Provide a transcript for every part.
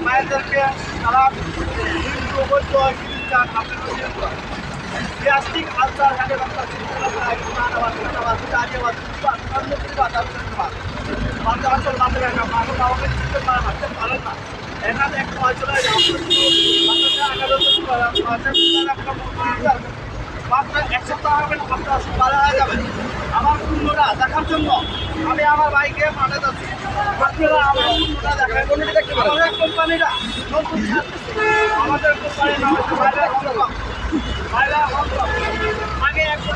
মায়েদেরকে তারা প্লাস্টিক আলচার হাতে এখানে একটা অঞ্চলে মাত্র এক সপ্তাহ হবেন আপনার বাড়া হয়ে যাবে। আমার পূর্ণটা দেখার জন্য আমি আমার বাইকে মাঠে যাচ্ছি। আপনারা আমার পূর্ণটা দেখায় আমাদের কোম্পানিরা নতুন আমাদের কোম্পানির নাম হচ্ছে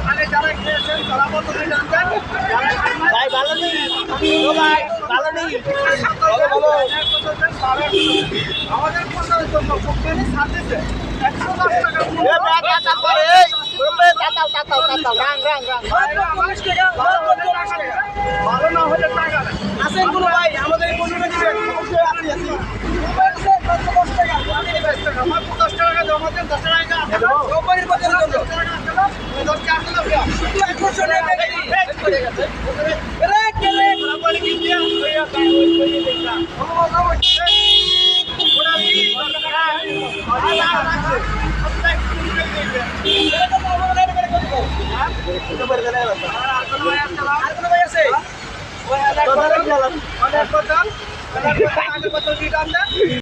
আগে যারা খেয়েছেন তারা পদ্ধতি জানতেন ভাই ভালো নেই ভাই ভালো নেই আমাদের কোম্পানির জন্য কোম্পানি ছাড় দিচ্ছে 110 টাকা ভালো না হলে টাকা আসেন কোনো ভাই আমাদের পণ্যটা দিবেন আমার 50 টাকা জমা দেন 10 টাকা কোম্পানির পক্ষে 10 টাকা আসলে শুধু 100 টাকা করে গেছে রে কেলে কোম্পানি কি দিয়া হইয়া তাই ওই দেখা অনেক কথা